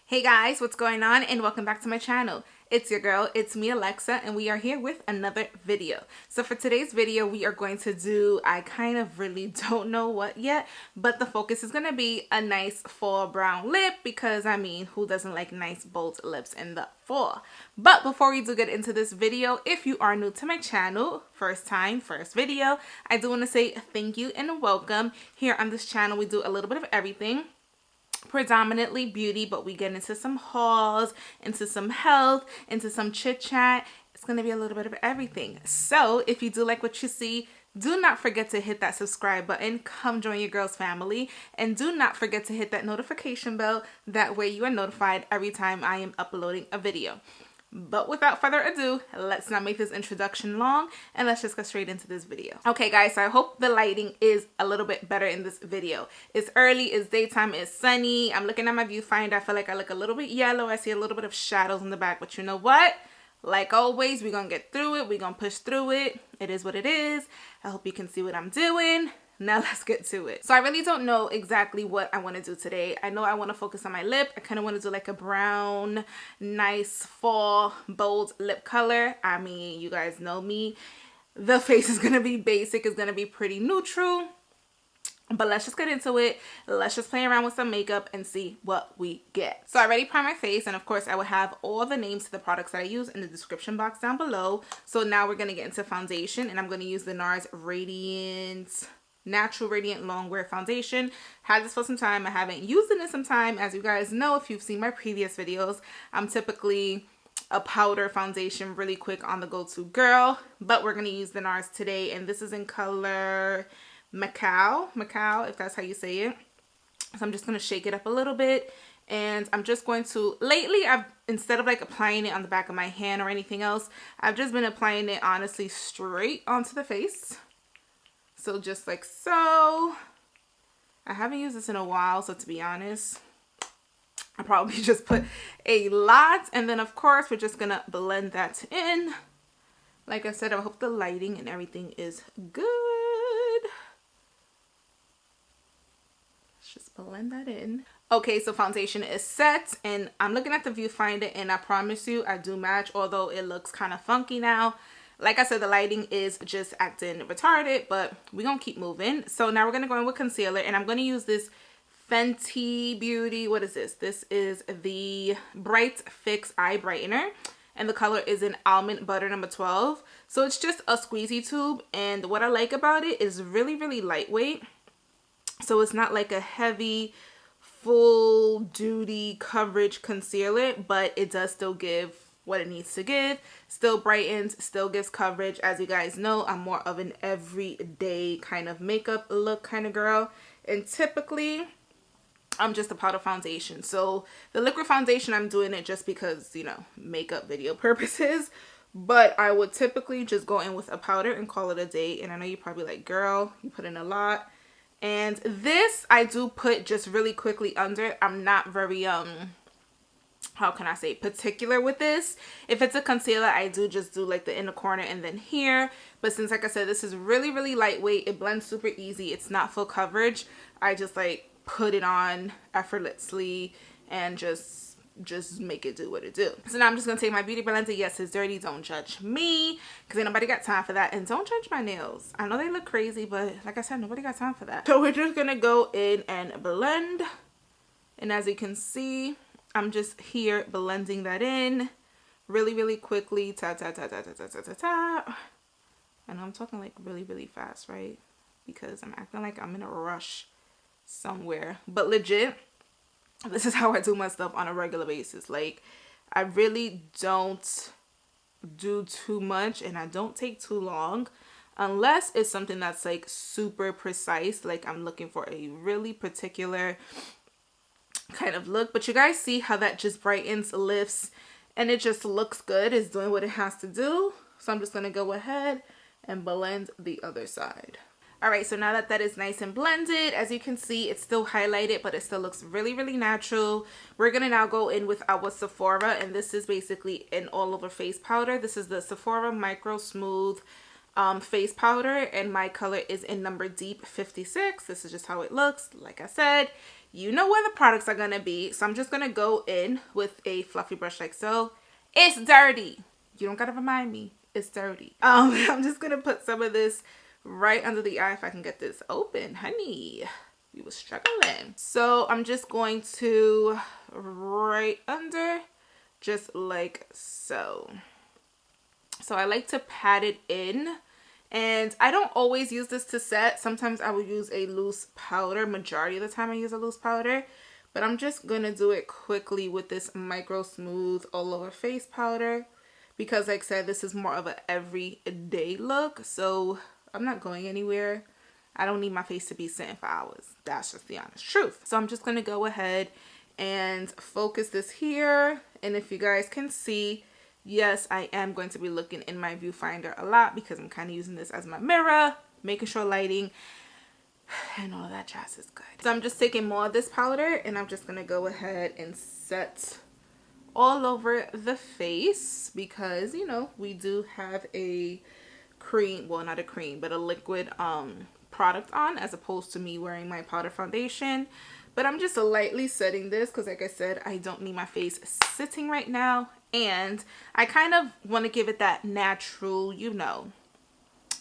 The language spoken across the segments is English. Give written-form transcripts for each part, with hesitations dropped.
Hey guys, what's going on, and welcome back to my channel. It's your girl, it's me Alexa, and we are here with another video. So for today's video, we are going to do, I kind of really don't know what yet, but the focus is going to be a nice fall brown lip because, I mean, who doesn't like nice bold lips in the fall? But before we do get into this video, if you are new to my channel, first time, first video, I do want to say thank you and welcome. Here on this channel, we do a little bit of everything. Predominantly beauty, but we get into some hauls, into some health, into some chit chat. It's going to be a little bit of everything. So if you do like what you see, do not forget to hit that subscribe button. Come join your girl's family, and do not forget to hit that notification bell. That way you are notified every time I am uploading a video. But without further ado, let's not make this introduction long, and let's just go straight into this video. Okay guys, so I hope the lighting is a little bit better in this video. It's early, it's daytime, it's sunny. I'm looking at my viewfinder. I feel like I look a little bit yellow. I see a little bit of shadows in the back, but you know what? Like always, we're gonna get through it. We're gonna push through it. It is what it is. I hope you can see what I'm doing. Now let's get to it. So I really don't know exactly what I want to do today. I know I want to focus on my lip. I kind of want to do like a brown, nice fall, bold lip color. I mean, you guys know me. The face is going to be basic. It's going to be pretty neutral. But let's just get into it. Let's just play around with some makeup and see what we get. So I already primed my face, and of course I will have all the names to the products that I use in the description box down below. So now we're going to get into foundation, and I'm going to use the Nars Radient Natural Radiant Longwear foundation. Had this for some time. I haven't used it in some time. As you guys know, if you've seen my previous videos, I'm typically a powder foundation really quick on the go-to girl, but we're going to use the Nars today, and this is in color Macao, if that's how you say it. So I'm just going to shake it up a little bit, and I'm just going to, lately instead of like applying it on the back of my hand or anything else, I've just been applying it honestly straight onto the face. So just like so. I haven't used this in a while, so to be honest, I probably just put a lot. And then of course, we're just gonna blend that in. Like I said, I hope the lighting and everything is good. Let's just blend that in. Okay, so foundation is set, and I'm looking at the viewfinder, and I promise you I do match, although it looks kind of funky now. Like I said, the lighting is just acting retarded, but we're going to keep moving. So now we're going to go in with concealer, and I'm going to use this Fenty Beauty. What is this? This is the Bright Fix Eye Brightener, and the color is in Almond Butter number 12. So it's just a squeezy tube, and what I like about it is really, really lightweight. So it's not like a heavy, full duty coverage concealer, but it does still give what it needs to give. Still brightens, still gives coverage. As you guys know, I'm more of an everyday kind of makeup look kind of girl, and typically I'm just a powder foundation. So the liquid foundation, I'm doing it just because, you know, makeup video purposes, but I would typically just go in with a powder and call it a day. And I know you're probably like, girl, you put in a lot. And this I do put just really quickly under. I'm not very how can I say, particular with this. If it's a concealer, I do just do like the inner corner and then here. But since, like I said, this is really, really lightweight, it blends super easy, it's not full coverage, I just like put it on effortlessly and just make it do what it do. So now I'm just gonna take my beauty blender. Yes, it's dirty, don't judge me, because ain't nobody got time for that. And don't judge my nails. I know they look crazy, but like I said, nobody got time for that. So we're just gonna go in and blend, and as you can see, I'm just here blending that in really, really quickly. Ta ta ta ta ta ta ta ta ta. I know I'm talking like really, really fast, right? Because I'm acting like I'm in a rush somewhere. But legit, this is how I do my stuff on a regular basis. Like, I really don't do too much, and I don't take too long, unless it's something that's like super precise. Like I'm looking for a really particular kind of look, but you guys see how that just brightens, lifts, and it just looks good. It's doing what it has to do. So I'm just gonna go ahead and blend the other side. All right, so now that that is nice and blended, as you can see, it's still highlighted, but it still looks really, really natural. We're gonna now go in with our Sephora, and this is basically an all over face powder. This is the Sephora Microsmooth face powder, and my color is in number Deep 56. This is just how it looks. Like I said, you know where the products are gonna be. So I'm just gonna go in with a fluffy brush like so. It's dirty. You don't gotta remind me. It's dirty. I'm just gonna put some of this right under the eye if I can get this open, honey. We were struggling. So I'm just going to right under, just like so. So I like to pat it in, and I don't always use this to set. Sometimes I will use a loose powder. Majority of the time I use a loose powder, but I'm just gonna do it quickly with this Micro Smooth all over face powder, because like I said, this is more of an everyday look, so I'm not going anywhere. I don't need my face to be sitting for hours. That's just the honest truth. So I'm just gonna go ahead and focus this here, and if you guys can see, yes, I am going to be looking in my viewfinder a lot because I'm kind of using this as my mirror, making sure lighting and all that jazz is good. So I'm just taking more of this powder, and I'm just gonna go ahead and set all over the face, because you know we do have a cream, well not a cream, but a liquid product on, as opposed to me wearing my powder foundation. But I'm just lightly setting this because like I said, I don't need my face sitting right now, and I kind of want to give it that natural, you know,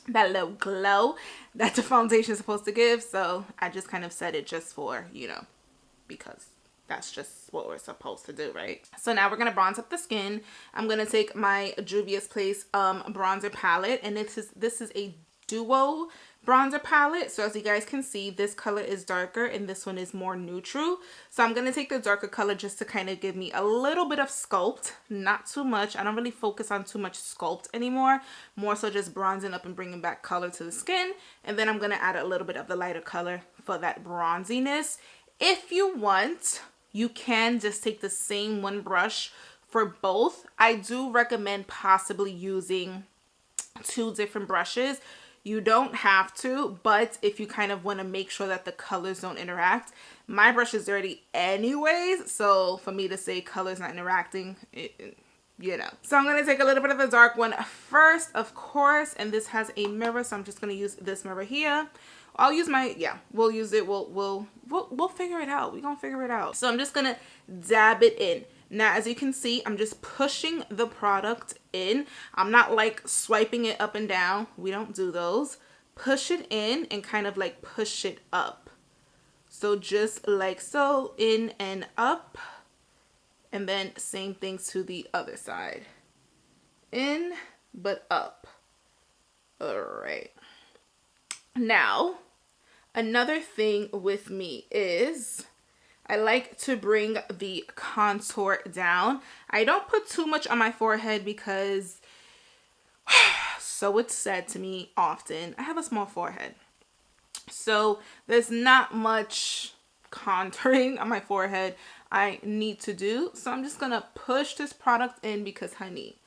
that little glow that the foundation is supposed to give. So I just kind of set it just for, you know, because that's just what we're supposed to do, right? So now we're gonna bronze up the skin. I'm gonna take my Juvia's Place bronzer palette, and this is a duo bronzer palette. So as you guys can see, this color is darker and this one is more neutral. So I'm gonna take the darker color just to kind of give me a little bit of sculpt, not too much. I don't really focus on too much sculpt anymore, more so just bronzing up and bringing back color to the skin. And then I'm gonna add a little bit of the lighter color for that bronziness. If you want, you can just take the same one brush for both. I do recommend possibly using 2 different brushes. You don't have to, but if you kind of want to make sure that the colors don't interact, my brush is dirty anyways, so for me to say colors not interacting, you know. So I'm going to take a little bit of the dark one first, of course, and this has a mirror, so I'm just going to use this mirror here. I'll use my, yeah, we'll use it. We'll figure it out. We're going to figure it out. So I'm just going to dab it in. Now, as you can see, I'm just pushing the product in. I'm not like swiping it up and down. We don't do those. Push it in and kind of like push it up. So just like so, in and up. And then same thing to the other side. In, but up. All right. Now, another thing with me is I like to bring the contour down. I don't put too much on my forehead because, so it's said to me often, I have a small forehead. So there's not much contouring on my forehead I need to do. So I'm just going to push this product in because, honey,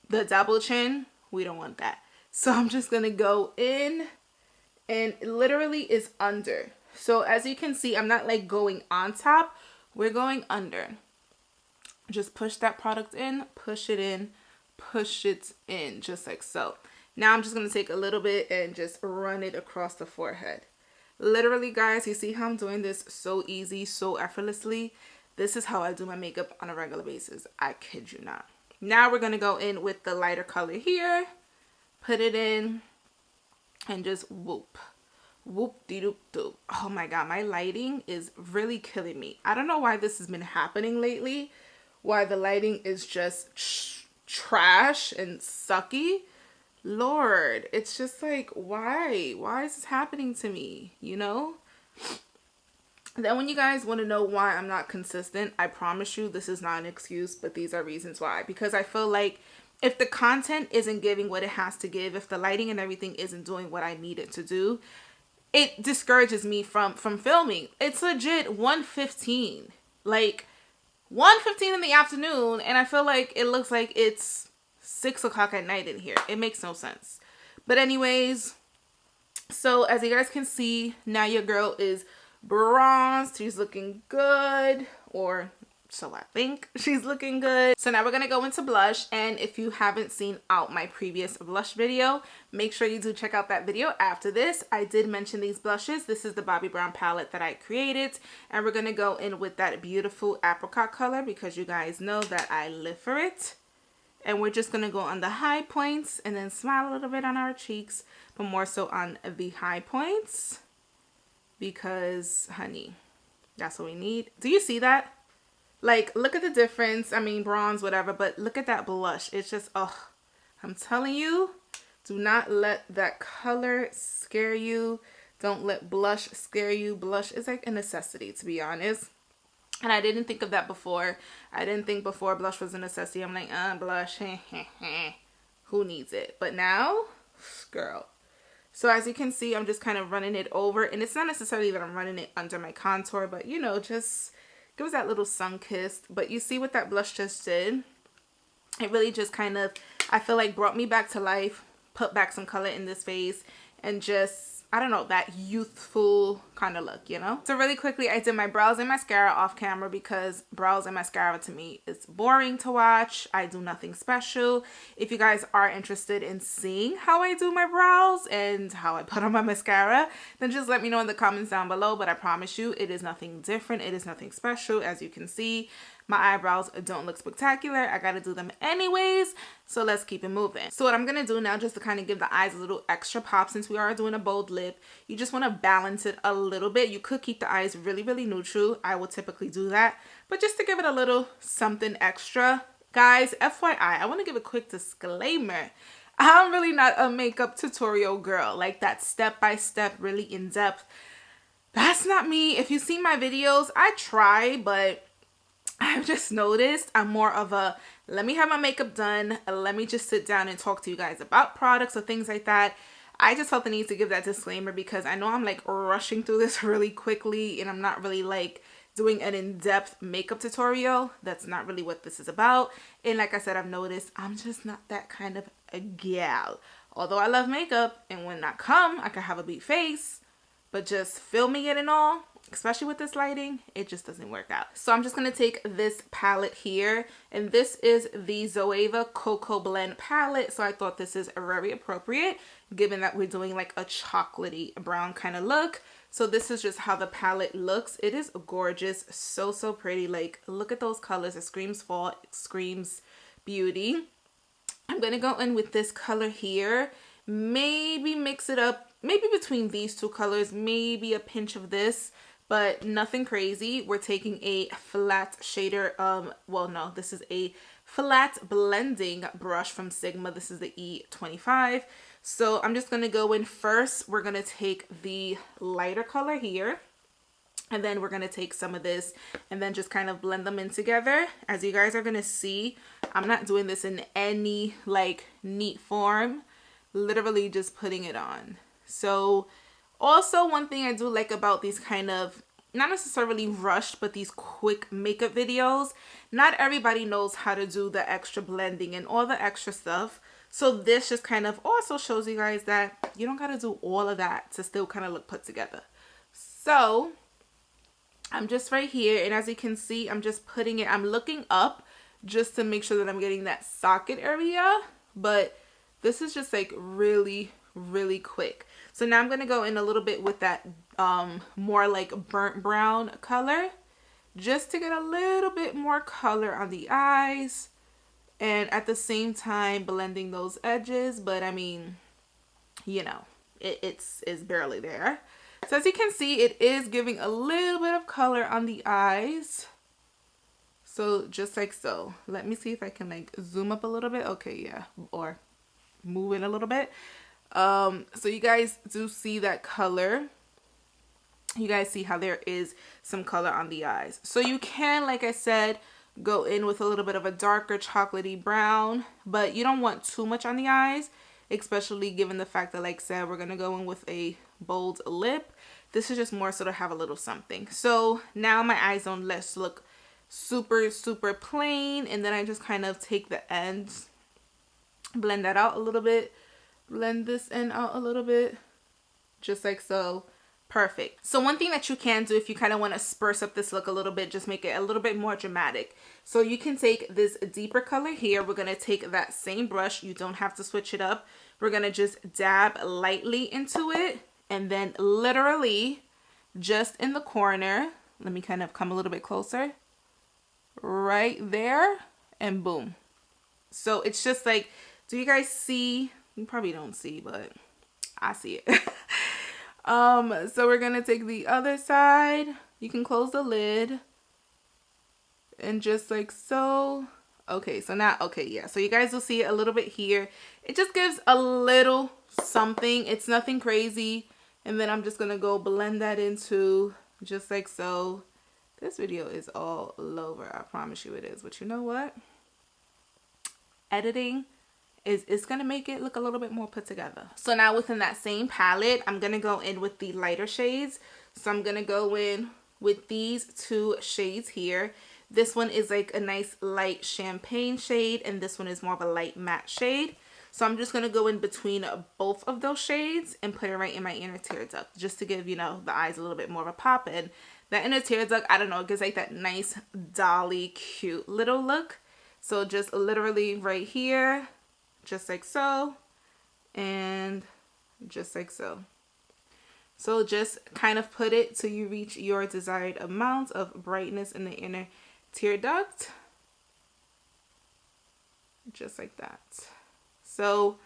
the double chin, we don't want that. So I'm just going to go in, and it literally is under. So as you can see, I'm not like going on top. We're going under. Just push that product in, push it in, push it in, just like so. Now I'm just going to take a little bit and just run it across the forehead. Literally, guys, you see how I'm doing this so easy, so effortlessly? This is how I do my makeup on a regular basis. I kid you not. Now we're going to go in with the lighter color here. Put it in and just whoop. Whoop-de-doop-doop. Oh my god, my lighting is really killing me. I don't know why this has been happening lately. Why the lighting is just trash and sucky. Lord, it's just like, why? Why is this happening to me? You know? Then when you guys want to know why I'm not consistent, I promise you this is not an excuse, but these are reasons why. Because I feel like if the content isn't giving what it has to give, if the lighting and everything isn't doing what I need it to do, it discourages me from filming. It's legit 1:15, like 1:15 in the afternoon, and I feel like it looks like it's 6 o'clock at night in here. It makes no sense. But anyways, so as you guys can see, now your girl is bronzed. She's looking good, or So I think she's looking good. So now we're gonna go into blush, and if you haven't seen out my previous blush video, make sure you do check out that video after this. I did mention these blushes. This is the Bobbi Brown palette that I created, and we're gonna go in with that beautiful apricot color because you guys know that I live for it. And we're just gonna go on the high points and then smile a little bit on our cheeks, but more so on the high points because, honey, that's what we need. Do you see that? Like, look at the difference. I mean, bronze, whatever, but look at that blush. It's just, oh, I'm telling you, do not let that color scare you. Don't let blush scare you. Blush is like a necessity, to be honest. And I didn't think of that before. I didn't think before blush was a necessity. I'm like, blush, who needs it? But now, girl. So as you can see, I'm just kind of running it over. And it's not necessarily that I'm running it under my contour, but you know, just give us that little sun kiss. But you see what that blush just did? It really just kind of, I feel like, brought me back to life, put back some color in this face, and just, I don't know, that youthful kind of look, you know? So really quickly, I did my brows and mascara off camera because brows and mascara to me is boring to watch. I do nothing special. If you guys are interested in seeing how I do my brows and how I put on my mascara, then just let me know in the comments down below. But I promise you, it is nothing different. It is nothing special. As you can see, my eyebrows don't look spectacular. I gotta do them anyways, so let's keep it moving. So what I'm gonna do now, just to kind of give the eyes a little extra pop, since we are doing a bold lip, you just want to balance it a little bit. You could keep the eyes really, really neutral. I would typically do that, but just to give it a little something extra. Guys, FYI, I want to give a quick disclaimer. I'm really not a makeup tutorial girl, like that step-by-step, really in-depth. That's not me. If you've seen my videos, I try, but I've just noticed I'm more of a, let me have my makeup done, let me just sit down and talk to you guys about products or things like that. I just felt the need to give that disclaimer because I know I'm like rushing through this really quickly and I'm not really like doing an in-depth makeup tutorial. That's not really what this is about. And like I said, I've noticed I'm just not that kind of a gal. Although I love makeup, and when I come, I can have a beat face, but just filming it and all, especially with this lighting, it just doesn't work out. So I'm just going to take this palette here, and this is the Zoeva Cocoa Blend palette. So I thought this is very appropriate given that we're doing like a chocolatey brown kind of look. So this is just how the palette looks. It is gorgeous, so pretty. Like, look at those colors. It screams fall, it screams beauty. I'm going to go in with this color here, maybe mix it up, maybe between these two colors, maybe a pinch of this, but nothing crazy. We're taking a flat shader, well, no, this is a flat blending brush from Sigma. This is the E25. So I'm just going to go in first. We're going to take the lighter color here, and then we're going to take some of this and then just kind of blend them in together. As you guys are going to see, I'm not doing this in any like neat form, literally just putting it on. So also, one thing I do like about these kind of, not necessarily rushed, but these quick makeup videos, not everybody knows how to do the extra blending and all the extra stuff. So this just kind of also shows you guys that you don't got to do all of that to still kind of look put together. So I'm just right here, and as you can see, I'm just putting it, I'm looking up just to make sure that I'm getting that socket area, but this is just like really quick. So now I'm going to go in a little bit with that more like burnt brown color, just to get a little bit more color on the eyes, and at the same time blending those edges. But I mean, you know, it's barely there. So as you can see, it is giving a little bit of color on the eyes. So just like so. Let me see if I can like zoom up a little bit. Okay, yeah, or move it a little bit. So you guys do see that color. You guys see how there is some color on the eyes. So you can, like I said, go in with a little bit of a darker chocolatey brown, but you don't want too much on the eyes, especially given the fact that, like I said, we're going to go in with a bold lip. This is just more so to have a little something. So now my eyes don't let's look super plain, and then I just kind of take the ends, blend that out a little bit, blend this end out a little bit, just like so. perfect. So one thing that you can do if you kind of want to spruce up this look a little bit, just make it a little bit more dramatic. So you can take this deeper color here. We're going to take that same brush. You don't have to switch it up. We're going to just dab lightly into it, and then literally just in the corner, let me kind of come a little bit closer, right there, and boom. So it's just like, do you guys see? You probably don't see, but I see it. So we're gonna take the other side. You can close the lid and just like so. Okay, so now, okay, yeah, so you guys will see it a little bit here. It just gives a little something. It's nothing crazy. And then I'm just gonna go blend that into just like so. This video is all over, I promise you it is. But you know what? Editing is gonna make it look a little bit more put together. So now within that same palette, I'm gonna go in with the lighter shades. So I'm gonna go in with these two shades here. This one is like a nice light champagne shade, and this one is more of a light matte shade. So I'm just gonna go in between both of those shades and put it right in my inner tear duct, just to give, you know, the eyes a little bit more of a pop. And that inner tear duct, I don't know, it gives like that nice dolly cute little look. So just literally right here, just like so, and just like so. So just kind of put it till you reach your desired amount of brightness in the inner tear duct, just like that. So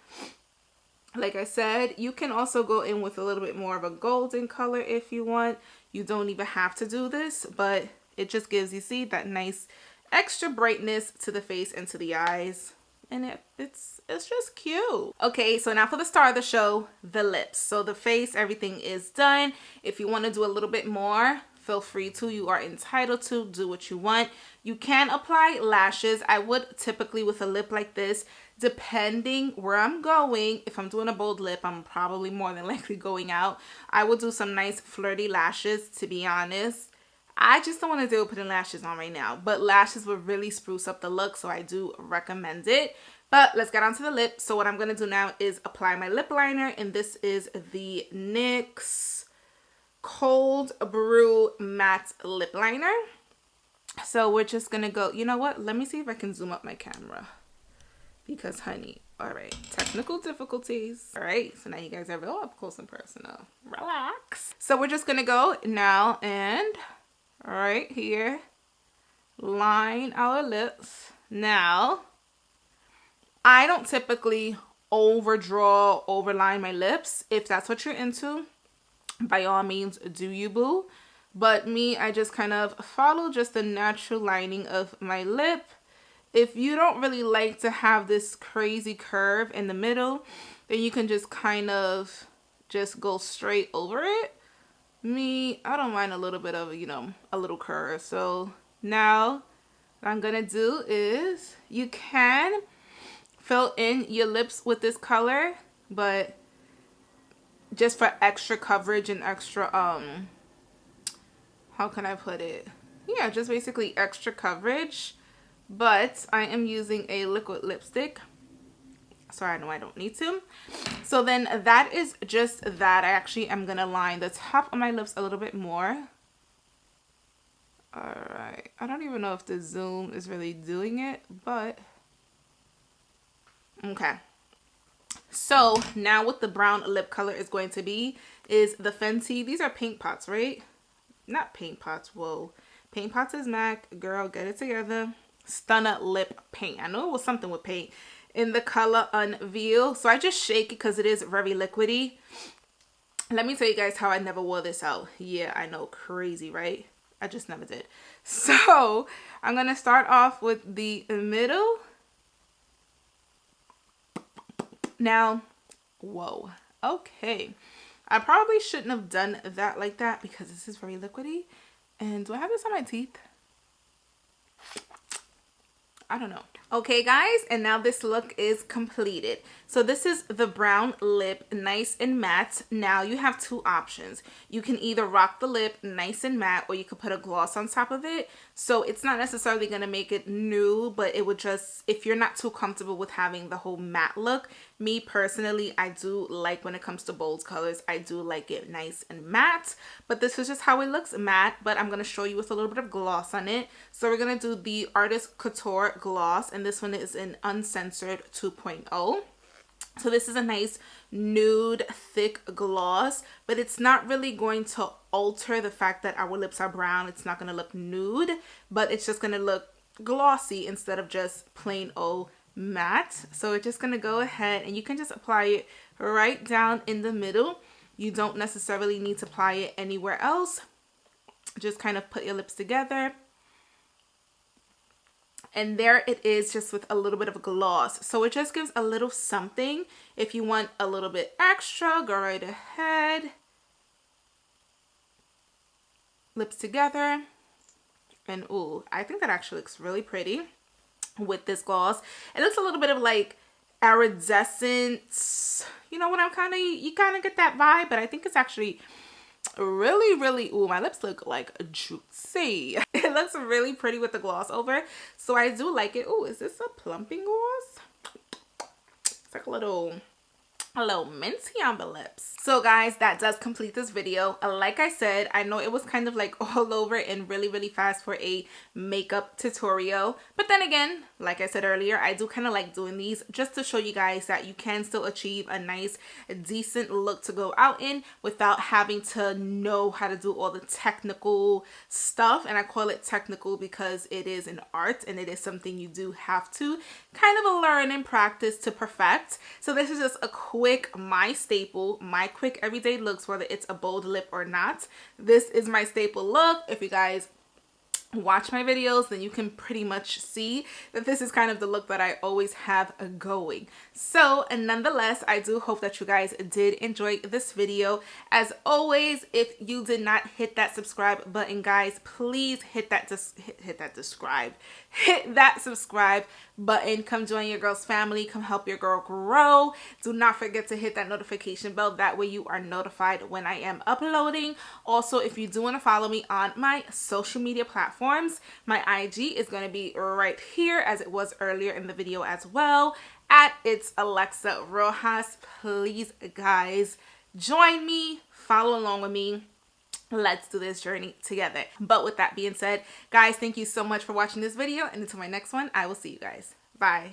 like I said, you can also go in with a little bit more of a golden color if you want. You don't even have to do this, but it just gives, you see, that nice extra brightness to the face and to the eyes. And it's just cute. Okay, so now for the star of the show, the lips. So the face, everything is done. If you want to do a little bit more, feel free to. You are entitled to do what you want. You can apply lashes. I would typically, with a lip like this, depending where I'm going, if I'm doing a bold lip, I'm probably more than likely going out, I will do some nice flirty lashes, to be honest. I just don't want to deal with putting lashes on right now, but lashes will really spruce up the look, so I do recommend it. But let's get on to the lip. So what I'm going to do now is apply my lip liner, and this is the NYX Cold Brew Matte Lip Liner. So we're just going to go, you know what? Let me see if I can zoom up my camera, because honey, all right, technical difficulties. All right, so now you guys are real up close and personal. Relax. So we're just going to go now and right here, line our lips. Now, I don't typically overdraw, overline my lips. If that's what you're into, by all means, do you, boo. But me, I just kind of follow just the natural lining of my lip. If you don't really like to have this crazy curve in the middle, then you can just kind of just go straight over it. Me, I don't mind a little bit of, you know, a little curve. So now what I'm gonna do is, you can fill in your lips with this color, but just for extra coverage and extra, how can I put it? Yeah, just basically extra coverage. But I am using a liquid lipstick, so I know I don't need to. So then that is just that. I actually am gonna line the top of my lips a little bit more. All right, I don't even know if the zoom is really doing it, but okay. So now what the brown lip color is going to be is the Fenty. These are paint pots, right? Not paint pots, whoa. Paint pots is MAC, girl, get it together. Stunner lip paint. I know it was something with paint. In the color Unveiled. So I just shake it because it is very liquidy. Let me tell you guys how I never wore this out. Yeah, I know, crazy, right? I just never did. So I'm going to start off with the middle. Now, whoa, okay. I probably shouldn't have done that like that because this is very liquidy. And do I have this on my teeth? I don't know. Okay guys, and now this look is completed. So this is the brown lip, nice and matte. Now you have two options. You can either rock the lip nice and matte, or you could put a gloss on top of it. So it's not necessarily going to make it nude, but it would just, if you're not too comfortable with having the whole matte look, me personally, I do like, when it comes to bold colors, I do like it nice and matte. But this is just how it looks matte, but I'm going to show you with a little bit of gloss on it. So we're going to do the Artist Couture gloss, and this one is in Uncensored 2.0. So this is a nice nude thick gloss, but it's not really going to alter the fact that our lips are brown. It's not going to look nude, but it's just going to look glossy instead of just plain old matte. So we're just going to go ahead and you can just apply it right down in the middle. You don't necessarily need to apply it anywhere else. Just kind of put your lips together. And there it is, just with a little bit of gloss. So it just gives a little something. If you want a little bit extra, go right ahead. Lips together. And ooh, I think that actually looks really pretty with this gloss. It looks a little bit of like iridescent. You know what I'm you kind of get that vibe, but I think it's actually really, ooh, my lips look like juicy. It looks really pretty with the gloss over, so I do like it. Ooh, is this a plumping gloss? It's like a little minty on the lips. So guys, that does complete this video. Like I said, I know it was kind of like all over and really fast for a makeup tutorial, but then again, like I said earlier, I do kind of like doing these just to show you guys that you can still achieve a nice decent look to go out in without having to know how to do all the technical stuff. And I call it technical because it is an art and it is something you do have to kind of learn and practice to perfect. So this is just a quick, my staple, my quick everyday looks, whether it's a bold lip or not. This is my staple look. If you guys watch my videos, then you can pretty much see that this is kind of the look that I always have going. So, and nonetheless, I do hope that you guys did enjoy this video. As always, if you did not hit that subscribe button, guys, please hit that subscribe button. Come join your girl's family. Come help your girl grow. Do not forget to hit that notification bell. That way you are notified when I am uploading. Also, if you do want to follow me on my social media platforms, my IG is going to be right here, as it was earlier in the video as well, at It's Alexa Rojas. Please, guys, join me, follow along with me. Let's do this journey together. But with that being said, guys, thank you so much for watching this video, and until my next one, I will see you guys. Bye.